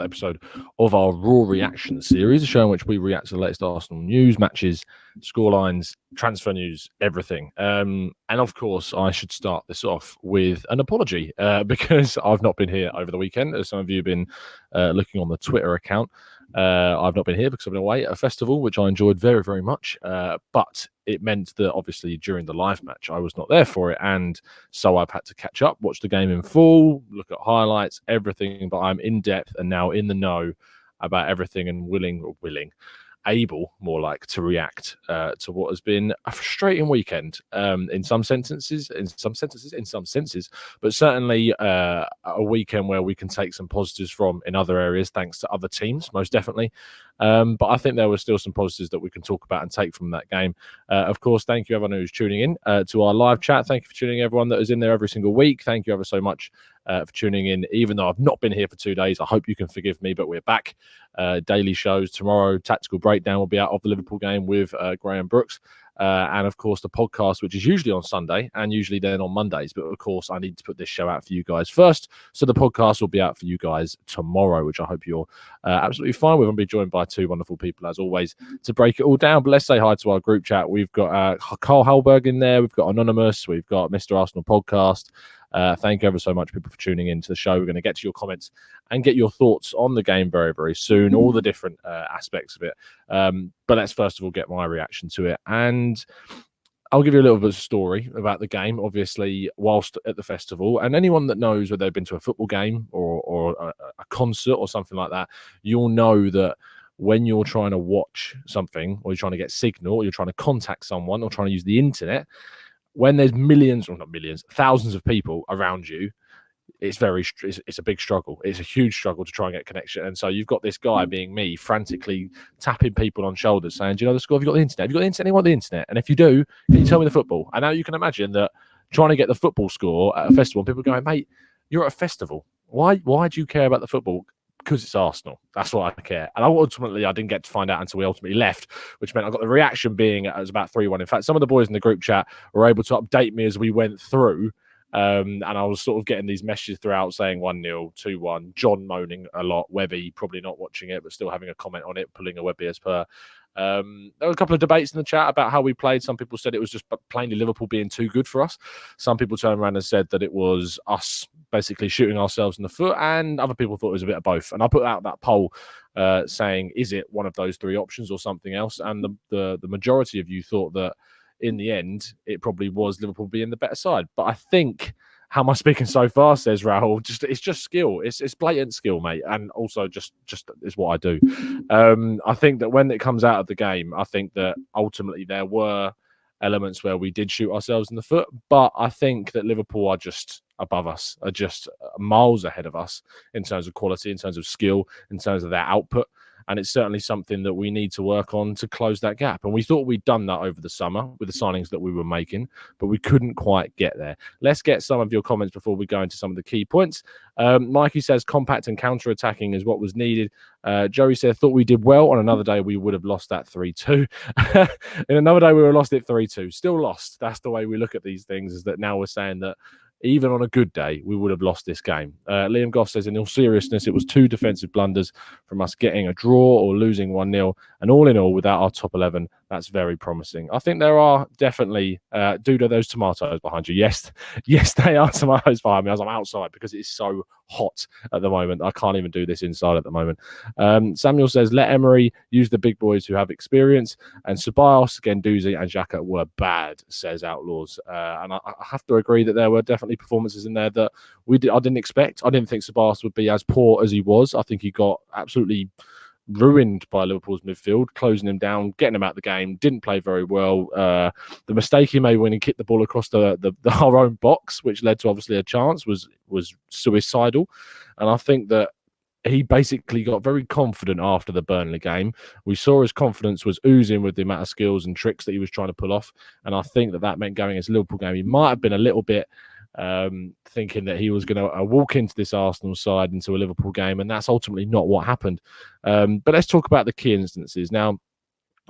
episode of our Raw Reaction series, a show in which we react to the latest Arsenal news, matches, scorelines, transfer news, everything. And of course, I should start this off with an apology because I've not been here over the weekend. As some of you have been looking on the Twitter account, I've not been here because I've been away at a festival, which I enjoyed very, very much. But it meant that obviously during the live match, I was not there for it. And so I've had to catch up, watch the game in full, look at highlights, everything. But I'm in depth and now in the know about everything and able, more like, to react to what has been a frustrating weekend in some senses, but certainly a weekend where we can take some positives from in other areas, thanks to other teams, most definitely. But I think there were still some positives that we can talk about and take from that game. Of course, thank you everyone who's tuning in to our live chat. Thank you for tuning in, everyone that is in there every single week. Thank you ever so much for tuning in, even though I've not been here for 2 days. I hope you can forgive me, but we're back. Daily shows tomorrow. Tactical breakdown will be out of the Liverpool game with Graham Brooks. And of course, the podcast, which is usually on Sunday and usually then on Mondays. But of course, I need to put this show out for you guys first. So the podcast will be out for you guys tomorrow, which I hope you're absolutely fine with. I'm be joined by two wonderful people, as always, to break it all down. But let's say hi to our group chat. We've got Carl Halberg in there. We've got Anonymous. We've got Mr. Arsenal Podcast. Thank you ever so much, people, for tuning in to the show. We're going to get to your comments and get your thoughts on the game very, very soon, all the different aspects of it. But let's first of all get my reaction to it. And I'll give you a little bit of a story about the game, obviously, whilst at the festival. And anyone that knows whether they've been to a football game or a concert or something like that, you'll know that when you're trying to watch something, or you're trying to get signal, or you're trying to contact someone, or trying to use the internet, when there's millions, or not millions, thousands of people around you, it's a big struggle. It's a huge struggle to try and get connection. And so you've got this guy, being me, frantically tapping people on shoulders saying, do you know the score? Have you got the internet? Have you got the internet? Anyone got the internet? And if you do, can you tell me the football? And now you can imagine that trying to get the football score at a festival, people going, mate, you're at a festival. Why do you care about the football? Because it's Arsenal. That's why I care. And ultimately, I didn't get to find out until we ultimately left, which meant I got the reaction being it was about 3-1. In fact, some of the boys in the group chat were able to update me as we went through. And I was sort of getting these messages throughout saying 1-0, 2-1. John moaning a lot. Webby probably not watching it, but still having a comment on it, pulling a Webby as per. There were a couple of debates in the chat about how we played. Some people said it was just plainly Liverpool being too good for us. Some people turned around and said that it was us basically shooting ourselves in the foot, and other people thought it was a bit of both. And I put out that poll saying, is it one of those three options or something else? And the majority of you thought that in the end, it probably was Liverpool being the better side. But I think, how am I speaking so far, says Rahul, it's just skill. It's blatant skill, mate. And also just is what I do. I think that when it comes out of the game, I think that ultimately there were elements where we did shoot ourselves in the foot. But I think that Liverpool are just above us, are just miles ahead of us in terms of quality, in terms of skill, in terms of their output. And it's certainly something that we need to work on to close that gap. And we thought we'd done that over the summer with the signings that we were making, but we couldn't quite get there. Let's get some of your comments before we go into some of the key points. Mikey says compact and counter-attacking is what was needed. Joey said, thought we did well. On another day, we would have lost that 3-2. In another day, we would have lost it 3-2. Still lost. That's the way we look at these things, is that now we're saying that even on a good day, we would have lost this game. Liam Goff says, in all seriousness, it was 2 defensive blunders from us getting a draw or losing 1-0. And all in all, without our top 11, that's very promising. I think there are definitely, dude, are those tomatoes behind you? Yes, they are tomatoes behind me as I'm outside because it's so hot at the moment. I can't even do this inside at the moment. Samuel says, let Emery use the big boys who have experience. And Ceballos, Guendouzi and Xhaka were bad, says Outlaws. And I have to agree that there were definitely performances in there that I didn't expect. I didn't think Ceballos would be as poor as he was. I think he got absolutely ruined by Liverpool's midfield, closing him down, getting him out of the game. Didn't play very well. The mistake he made when he kicked the ball across our own box, which led to obviously a chance, was suicidal. And I think that he basically got very confident after the Burnley game. We saw his confidence was oozing with the amount of skills and tricks that he was trying to pull off. And I think that meant going against the Liverpool game, he might have been a little bit thinking that he was going to walk into this Arsenal side into a Liverpool game, and that's ultimately not what happened. But let's talk about the key instances. Now,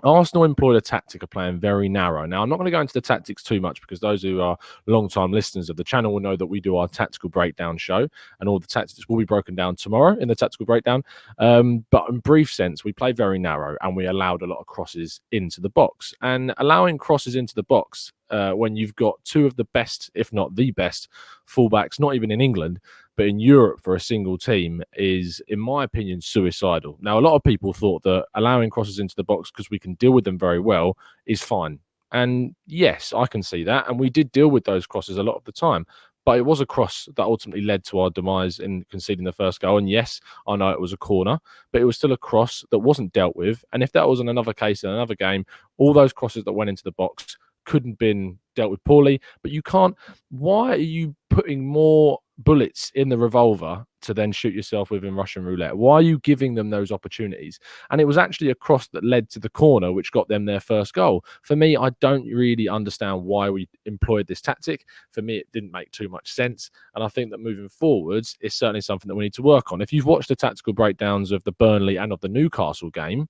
Arsenal employed a tactic of playing very narrow. Now, I'm not going to go into the tactics too much because those who are long-time listeners of the channel will know that we do our tactical breakdown show, and all the tactics will be broken down tomorrow in the tactical breakdown. But in brief sense, we played very narrow and we allowed a lot of crosses into the box. And allowing crosses into the box when you've got two of the best, if not the best, fullbacks, not even in England, but in Europe for a single team is, in my opinion, suicidal. Now, a lot of people thought that allowing crosses into the box because we can deal with them very well is fine. And yes, I can see that. And we did deal with those crosses a lot of the time. But it was a cross that ultimately led to our demise in conceding the first goal. And yes, I know it was a corner, but it was still a cross that wasn't dealt with. And if that was in another case in another game, all those crosses that went into the box couldn't been dealt with poorly. But you can't. Why are you putting more bullets in the revolver to then shoot yourself with in Russian roulette? Why are you giving them those opportunities? And it was actually a cross that led to the corner, which got them their first goal. For me, I don't really understand why we employed this tactic. For me, it didn't make too much sense. And I think that moving forwards is certainly something that we need to work on. If you've watched the tactical breakdowns of the Burnley and of the Newcastle game,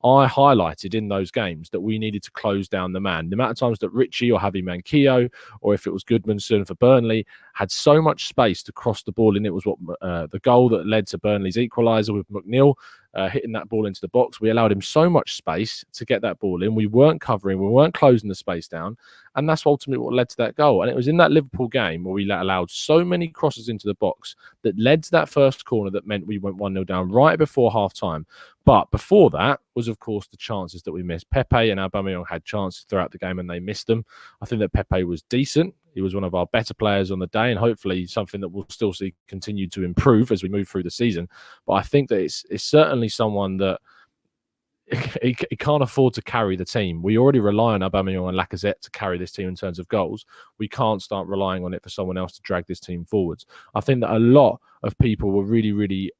I highlighted in those games that we needed to close down the man. The amount of times that Richie or Javi Manquillo, or if it was Goodmanson for Burnley, had so much space to cross the ball in. It was what the goal that led to Burnley's equaliser with McNeil hitting that ball into the box. We allowed him so much space to get that ball in. We weren't covering, we weren't closing the space down. And that's ultimately what led to that goal. And it was in that Liverpool game where we allowed so many crosses into the box that led to that first corner that meant we went 1-0 down right before half time. But before that was, of course, the chances that we missed. Pepe and Aubameyang had chances throughout the game and they missed them. I think that Pepe was decent. He was one of our better players on the day, and hopefully something that we'll still see continue to improve as we move through the season. But I think that it's certainly someone that he can't afford to carry the team. We already rely on Aubameyang and Lacazette to carry this team in terms of goals. We can't start relying on it for someone else to drag this team forwards. I think that a lot of people were really, really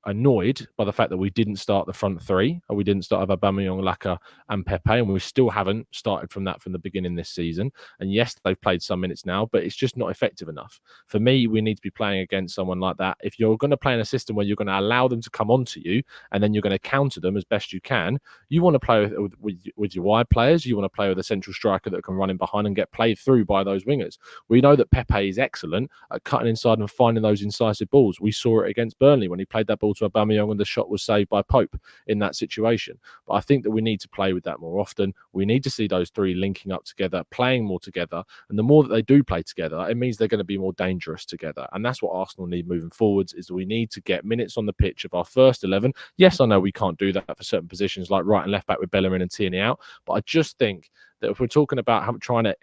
annoyed by the fact that we didn't start the front three, or we didn't start with Aubameyang, Laka, and Pepe, and we still haven't started from the beginning this season. And yes, they've played some minutes now, but it's just not effective enough. For me, we need to be playing against someone like that. If you're going to play in a system where you're going to allow them to come onto you, and then you're going to counter them as best you can, you want to play with your wide players. You want to play with a central striker that can run in behind and get played through by those wingers. We know that Pepe is excellent at cutting inside and finding those incisive balls. We saw it against Burnley when he played that ball to Aubameyang and the shot was saved by Pope in that situation. But I think that we need to play with that more often. We need to see those three linking up together, playing more together. And the more that they do play together, it means they're going to be more dangerous together. And that's what Arsenal need moving forwards, is that we need to get minutes on the pitch of our first 11. Yes, I know we can't do that for certain positions like right and left back with Bellerin and Tierney out. But I just think that if we're talking about trying to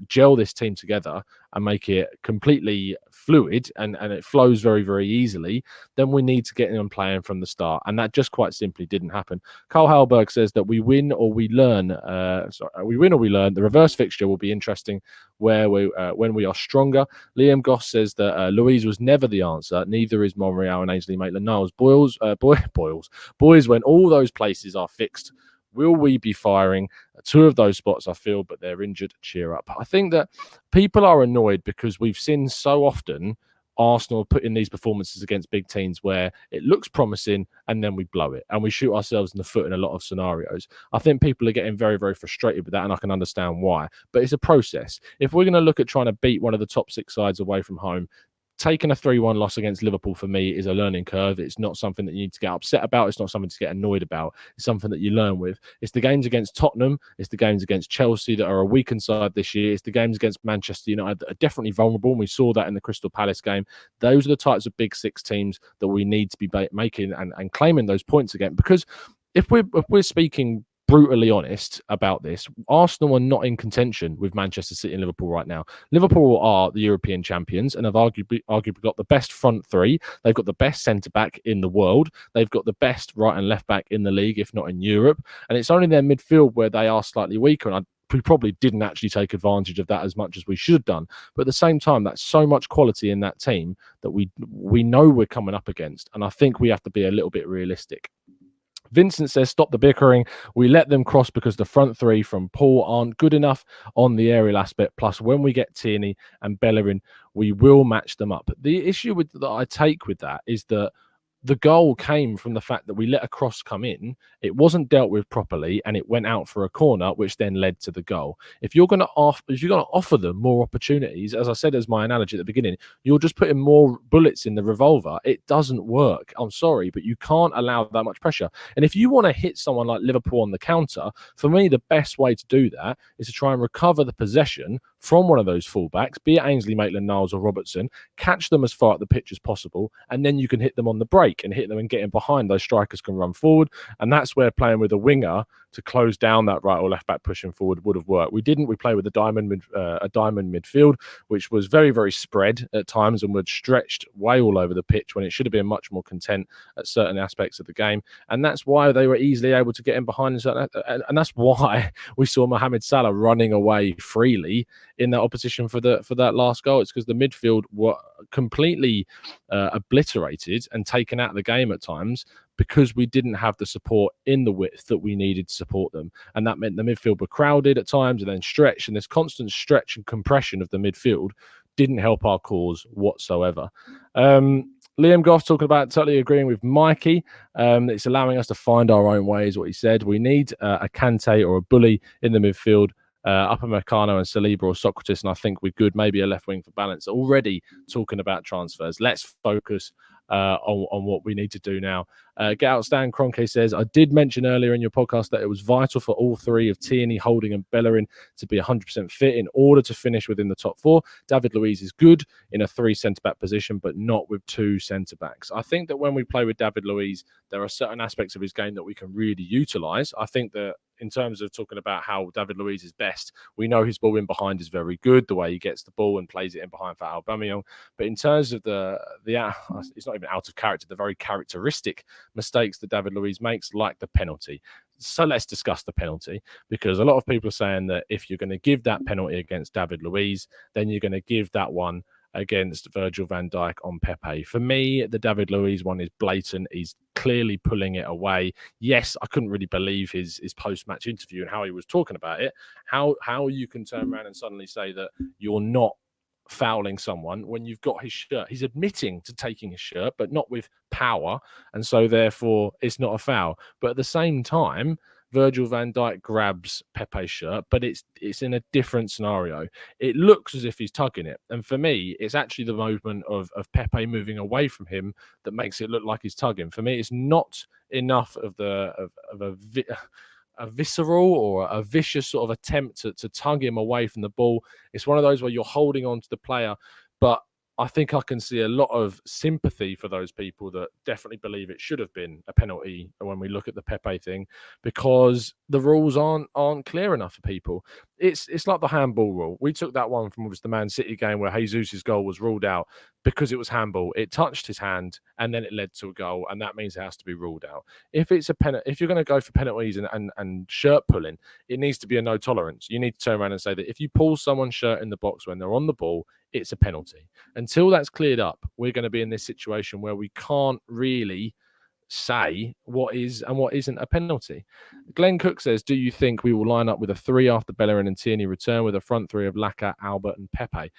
gel this team together and make it completely fluid and it flows very, very easily, then we need to get in and playing from the start. And that just quite simply didn't happen. Carl Halberg says that we win or we learn. We win or we learn. The reverse fixture will be interesting where when we are stronger. Liam Goss says that Louise was never the answer. Neither is Monreal and Ainsley Maitland-Niles. Boys, when all those places are fixed, will we be firing? Two of those spots, I feel, but they're injured. Cheer up. I think that people are annoyed because we've seen so often Arsenal put in these performances against big teams where it looks promising and then we blow it and we shoot ourselves in the foot in a lot of scenarios. I think people are getting very, very frustrated with that, and I can understand why. But it's a process. If we're going to look at trying to beat one of the top six sides away from home, taking a 3-1 loss against Liverpool for me is a learning curve. It's not something that you need to get upset about. It's not something to get annoyed about. It's something that you learn with. It's the games against Tottenham. It's the games against Chelsea that are a weakened side this year. It's the games against Manchester United that are definitely vulnerable. And we saw that in the Crystal Palace game. Those are the types of big six teams that we need to be making and claiming those points again. Because if we're speaking brutally honest about this, Arsenal are not in contention with Manchester City and Liverpool right now. Liverpool are the European champions and have arguably got the best front three. They've got the best centre-back in the world. They've got the best right and left-back in the league, if not in Europe. And it's only their midfield where they are slightly weaker. And we probably didn't actually take advantage of that as much as we should have done. But at the same time, that's so much quality in that team that we know we're coming up against. And I think we have to be a little bit realistic. Vincent says, stop the bickering. We let them cross because the front three from Paul aren't good enough on the aerial aspect. Plus, when we get Tierney and Bellerin, we will match them up. The issue that I take with that is that the goal came from the fact that we let a cross come in, it wasn't dealt with properly, and it went out for a corner, which then led to the goal. If you're going to offer them more opportunities, as I said as my analogy at the beginning, you're just putting more bullets in the revolver. It doesn't work. I'm sorry, but you can't allow that much pressure. And if you want to hit someone like Liverpool on the counter, for me, the best way to do that is to try and recover the possession from one of those fullbacks, be it Ainsley, Maitland-Niles or Robertson, catch them as far up the pitch as possible, and then you can hit them on the break and hit them and get in behind. Those strikers can run forward, and that's where playing with a winger to close down that right or left back pushing forward would have worked. We didn't. We played with a diamond midfield, which was very, very spread at times and was stretched way all over the pitch when it should have been much more content at certain aspects of the game. And that's why they were easily able to get in behind. And that's why we saw Mohamed Salah running away freely in that opposition for that last goal. It's because the midfield were completely obliterated and taken out of the game at times because we didn't have the support in the width that we needed to support them. And that meant the midfield were crowded at times and then stretched. And this constant stretch and compression of the midfield didn't help our cause whatsoever. Liam Goff talking about totally agreeing with Mikey. It's allowing us to find our own ways, what he said. We need a Kante or a bully in the midfield. Upamecano and Saliba or Socrates, and I think we're good. Maybe a left wing for balance. Already talking about transfers. Let's focus on what we need to do now. Get Out Stan Cronke says, I did mention earlier in your podcast that it was vital for all three of Tierney, Holding and Bellerin to be 100% fit in order to finish within the top four. David Luiz is good in a 3 centre-back position, but not with 2 centre-backs. I think that when we play with David Luiz, there are certain aspects of his game that we can really utilise. I think that in terms of talking about how David Luiz is best, we know his ball in behind is very good, the way he gets the ball and plays it in behind for Aubameyang. But in terms of the it's not even out of character, the very characteristic mistakes that David Luiz makes, like the penalty. So let's discuss the penalty, because a lot of people are saying that if you're going to give that penalty against David Luiz, then you're going to give that one against Virgil van Dijk on Pepe. For me, the David Luiz one is blatant. He's clearly pulling it away. Yes, I couldn't really believe his post-match interview and how he was talking about it. How you can turn around and suddenly say that you're not fouling someone when you've got his shirt. He's admitting to taking his shirt, but not with power, and so therefore it's not a foul. But at the same time, Virgil van Dijk grabs Pepe's shirt, but it's in a different scenario. It looks as if he's tugging it, and for me, it's actually the movement of Pepe moving away from him that makes it look like he's tugging. For me, it's not enough of a visceral or a vicious sort of attempt to tug him away from the ball. It's one of those where you're holding on to the player, but I think I can see a lot of sympathy for those people that definitely believe it should have been a penalty when we look at the Pepe thing, because the rules aren't clear enough for people. It's like the handball rule. We took that one from the Man City game where Jesus' goal was ruled out because it was handball. It touched his hand and then it led to a goal, and that means it has to be ruled out. If it's a penalty, if you're going to go for penalties and shirt pulling, it needs to be a no tolerance. You need to turn around and say that if you pull someone's shirt in the box when they're on the ball, it's a penalty. Until that's cleared up, we're going to be in this situation where we can't really say what is and what isn't a penalty. Glenn Cook says, do you think we will line up with a 3 after Bellerin and Tierney return with a front 3 of Laka, Albert and Pepe?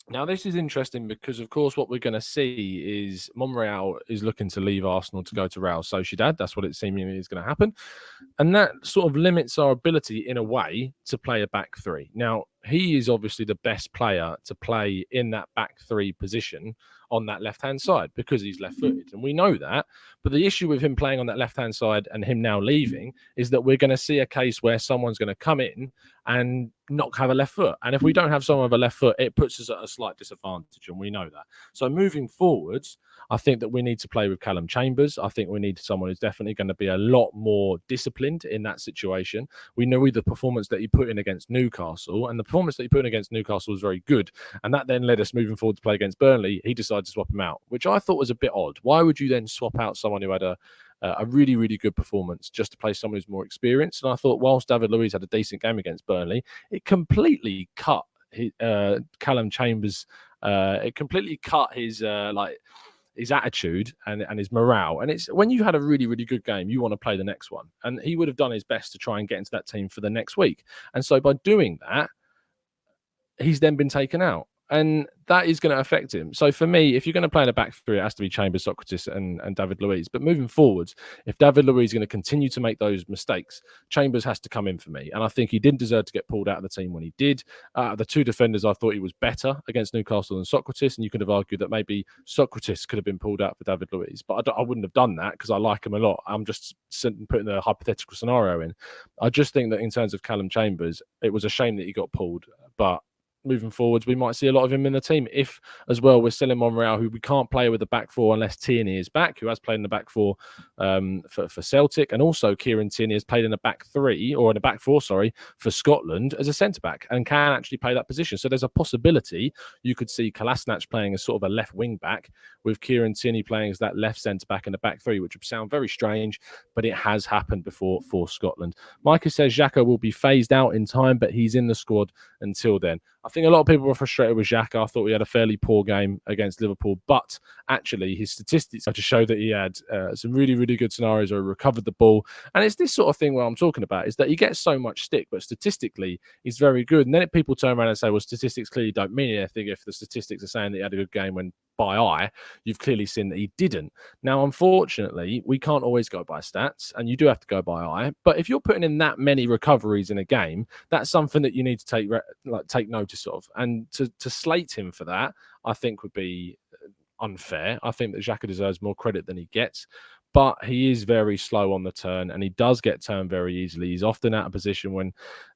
Now, this is interesting because, of course, what we're going to see is Monreal is looking to leave Arsenal to go to Real Sociedad. That's what it seemingly is going to happen. And that sort of limits our ability, in a way, to play a back 3. Now, he is obviously the best player to play in that back 3 position on that left-hand side because he's left-footed. And we know that. But the issue with him playing on that left-hand side and him now leaving is that we're going to see a case where someone's going to come in and not have a left foot. And if we don't have someone with a left foot, it puts us at a slight disadvantage, and we know that. So moving forwards, I think that we need to play with Callum Chambers. I think we need someone who's definitely going to be a lot more disciplined in that situation. We know the performance that he put in against Newcastle, and the performance that he put in against Newcastle was very good. And that then led us moving forward to play against Burnley. He decided to swap him out, which I thought was a bit odd. Why would you then swap out someone who had a really, really good performance just to play someone who's more experienced? And I thought, whilst David Luiz had a decent game against Burnley, it completely cut Callum Chambers. It completely cut his attitude and his morale. And it's when you had a really, really good game, you want to play the next one. And he would have done his best to try and get into that team for the next week. And so by doing that, he's then been taken out. And that is going to affect him. So for me, if you're going to play in a back three, it has to be Chambers, Socrates, and David Luiz. But moving forwards, if David Luiz is going to continue to make those mistakes, Chambers has to come in for me. And I think he didn't deserve to get pulled out of the team when he did. The two defenders, I thought he was better against Newcastle than Socrates. And you could have argued that maybe Socrates could have been pulled out for David Luiz. But I wouldn't have done that because I like him a lot. I'm just putting a hypothetical scenario in. I just think that in terms of Callum Chambers, it was a shame that he got pulled. But moving forwards, we might see a lot of him in the team. If, as well, we're selling Monreal, who we can't play with the back four unless Tierney is back, who has played in the back four for Celtic, and also Kieran Tierney has played in a back three, or in a back four, sorry, for Scotland as a centre-back and can actually play that position. So there's a possibility you could see Kolasinac playing as sort of a left wing-back with Kieran Tierney playing as that left centre-back in the back three, which would sound very strange, but it has happened before for Scotland. Micah says Xhaka will be phased out in time, but he's in the squad until then. I think a lot of people were frustrated with Xhaka. I thought we had a fairly poor game against Liverpool, but actually his statistics to show that he had some really, really good scenarios where he recovered the ball. And it's this sort of thing where I'm talking about is that he gets so much stick, but statistically he's very good. And then if people turn around and say, well, statistics clearly don't mean anything if the statistics are saying that he had a good game when by eye, you've clearly seen that he didn't. Now, unfortunately, we can't always go by stats, and you do have to go by eye. But if you're putting in that many recoveries in a game, that's something that you need to take notice of. And to slate him for that, I think would be unfair. I think that Xhaka deserves more credit than he gets. But he is very slow on the turn, and he does get turned very easily. He's often out of position when,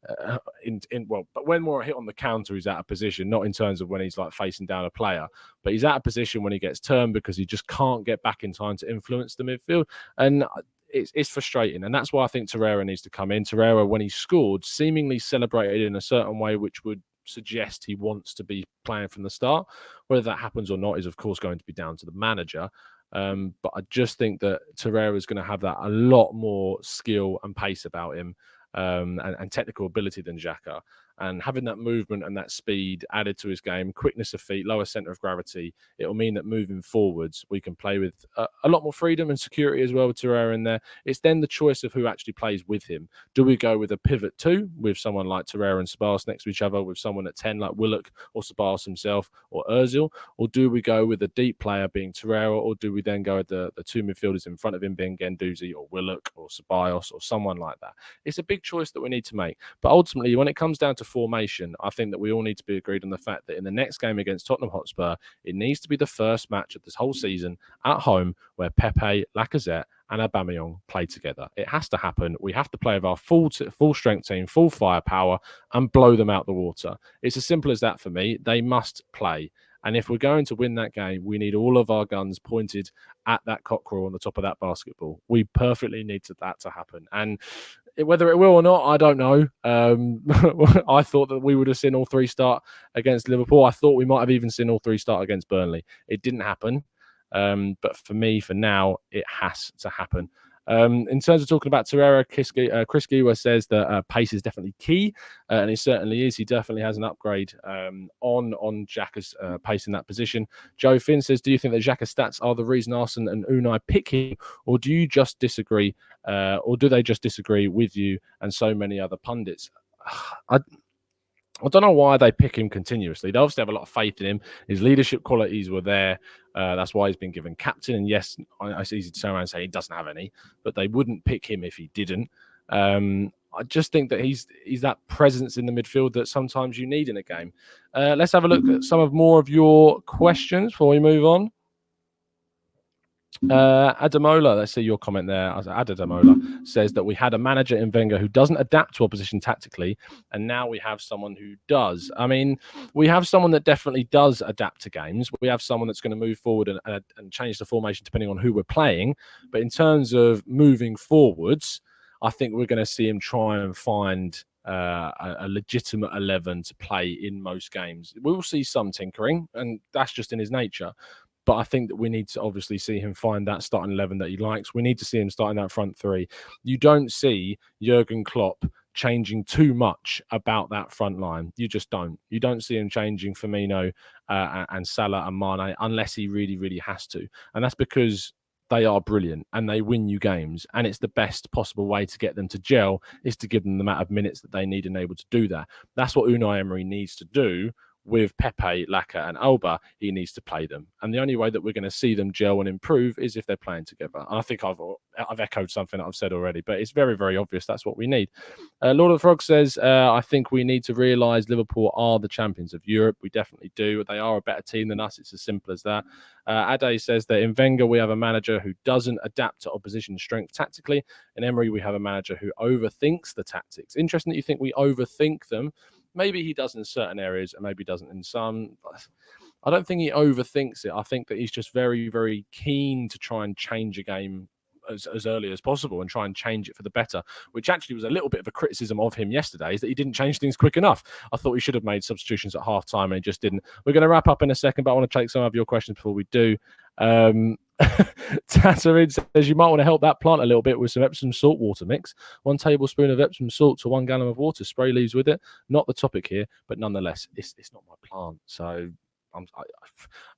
but when more hit on the counter, he's out of position. Not in terms of when he's like facing down a player, but he's out of position when he gets turned because he just can't get back in time to influence the midfield, and it's frustrating. And that's why I think Torreira needs to come in. Torreira, when he scored, seemingly celebrated in a certain way, which would suggest he wants to be playing from the start. Whether that happens or not is, of course, going to be down to the manager. But I just think that Torreira is going to have that a lot more skill and pace about him, and technical ability than Xhaka. And having that movement and that speed added to his game, quickness of feet, lower centre of gravity, it'll mean that moving forwards, we can play with a lot more freedom and security as well with Torreira in there. It's then the choice of who actually plays with him. Do we go with a pivot 2 with someone like Torreira and Sabas next to each other, with someone at 10 like Willock or Sabas himself or Ozil? Or do we go with a deep player being Torreira? Or do we then go with the two midfielders in front of him being Guendouzi or Willock or Ceballos or someone like that? It's a big choice that we need to make. But ultimately, when it comes down to formation, I think that we all need to be agreed on the fact that in the next game against Tottenham Hotspur, it needs to be the first match of this whole season at home where Pepe, Lacazette, and Aubameyang play together. It has to happen. We have to play with our full strength team, full firepower, and blow them out the water. It's as simple as that for me. They must play. And if we're going to win that game, we need all of our guns pointed at that cockerel on the top of that basketball. We perfectly need that to happen. And whether it will or not, I don't know. I thought that we would have seen all 3 start against Liverpool. I thought we might have even seen all 3 start against Burnley. It didn't happen. But for me, for now, it has to happen. In terms of talking about Torreira, Chris Giwa says that pace is definitely key, and it certainly is. He definitely has an upgrade on Xhaka's pace in that position. Joe Finn says, do you think that Xhaka's stats are the reason Arsene and Unai pick him, or do you just disagree, or do they just disagree with you and so many other pundits? I don't know why they pick him continuously. They obviously have a lot of faith in him. His leadership qualities were there. That's why he's been given captain. And yes, it's easy to turn around and say he doesn't have any, but they wouldn't pick him if he didn't. I just think that he's that presence in the midfield that sometimes you need in a game. Let's have a look at some more of your questions before we move on. Adamola, let's see your comment there. Adamola says that we had a manager in Wenger who doesn't adapt to opposition tactically, and now we have someone who does. I mean, we have someone that definitely does adapt to games. We have someone that's going to move forward and change the formation depending on who we're playing. But in terms of moving forwards, I think we're going to see him try and find a legitimate 11 to play in most games. We'll see some tinkering, and that's just in his nature. But I think that we need to obviously see him find that starting 11 that he likes. We need to see him starting that front 3. You don't see Jurgen Klopp changing too much about that front line. You just don't. You don't see him changing Firmino and Salah and Mane unless he really, really has to. And that's because they are brilliant and they win you games. And it's the best possible way to get them to gel is to give them the amount of minutes that they need and able to do that. That's what Unai Emery needs to do with Pepe, Laka, and Alba, he needs to play them. And the only way that we're going to see them gel and improve is if they're playing together. And I think I've echoed something that I've said already, but it's very, very obvious that's what we need. Lord of the Frog says, I think we need to realise Liverpool are the champions of Europe. We definitely do. They are a better team than us. It's as simple as that. Ade says that in Wenger, we have a manager who doesn't adapt to opposition strength tactically. In Emery, we have a manager who overthinks the tactics. Interesting that you think we overthink them. Maybe he does in certain areas and maybe doesn't in some. I don't think he overthinks it. I think that he's just very, very keen to try and change a game as early as possible and try and change it for the better, which actually was a little bit of a criticism of him yesterday, is that he didn't change things quick enough. I thought he should have made substitutions at half time and he just didn't. We're going to wrap up in a second, but I want to take some of your questions before we do. Tatterin says you might want to help that plant a little bit with some Epsom salt water mix. 1 tablespoon of Epsom salt to 1 gallon of water. Spray leaves with it. Not the topic here, but nonetheless, it's not my plant. So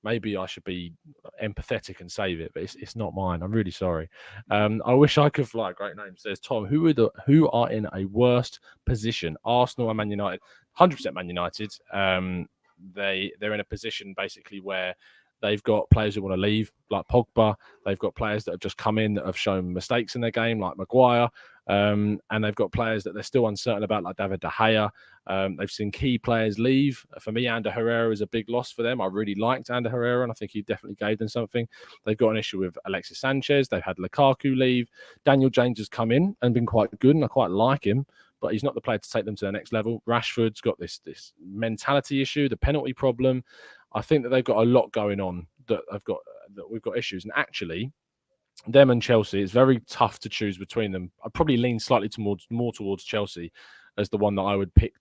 maybe I should be empathetic and save it, but it's not mine. I'm really sorry. I wish I could fly. Great name. Says Tom. Who are in a worst position? Arsenal and Man United. 100% Man United. They're in a position basically where they've got players who want to leave, like Pogba. They've got players that have just come in that have shown mistakes in their game, like Maguire. And they've got players that they're still uncertain about, like David De Gea. They've seen key players leave. For me, Ander Herrera is a big loss for them. I really liked Ander Herrera, and I think he definitely gave them something. They've got an issue with Alexis Sanchez. They've had Lukaku leave. Daniel James has come in and been quite good, and I quite like him, but he's not the player to take them to the next level. Rashford's got this mentality issue, the penalty problem. I think that they've got a lot going on that we've got issues. And actually, them and Chelsea, it's very tough to choose between them. I probably lean slightly more towards Chelsea as the one that I would pick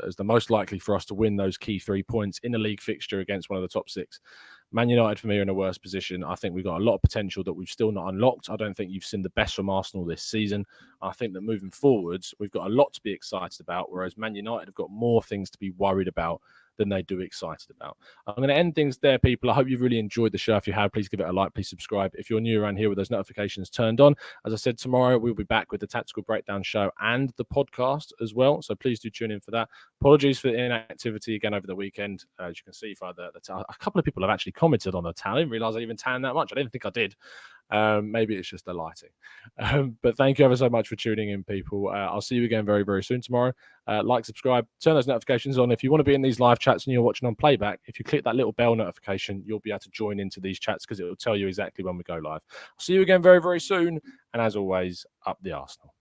as the most likely for us to win those key 3 points in a league fixture against one of the top 6. Man United, for me, are in a worse position. I think we've got a lot of potential that we've still not unlocked. I don't think you've seen the best from Arsenal this season. I think that moving forwards, we've got a lot to be excited about, whereas Man United have got more things to be worried about than they do excited about. I'm going to end things there, people. I hope you've really enjoyed the show. If you have, please give it a like. Please subscribe. If you're new around here with those notifications turned on, as I said, tomorrow we'll be back with the Tactical Breakdown show and the podcast as well. So please do tune in for that. Apologies for the inactivity again over the weekend. As you can see, a couple of people have actually commented on the tan. I didn't realize I even tanned that much. I didn't think I did. Maybe it's just the lighting. But thank you ever so much for tuning in, people. I'll see you again very, very soon tomorrow. Like, subscribe, turn those notifications on. If you want to be in these live chats and you're watching on playback, if you click that little bell notification, you'll be able to join into these chats because it will tell you exactly when we go live. I'll see you again very, very soon. And as always, up the Arsenal.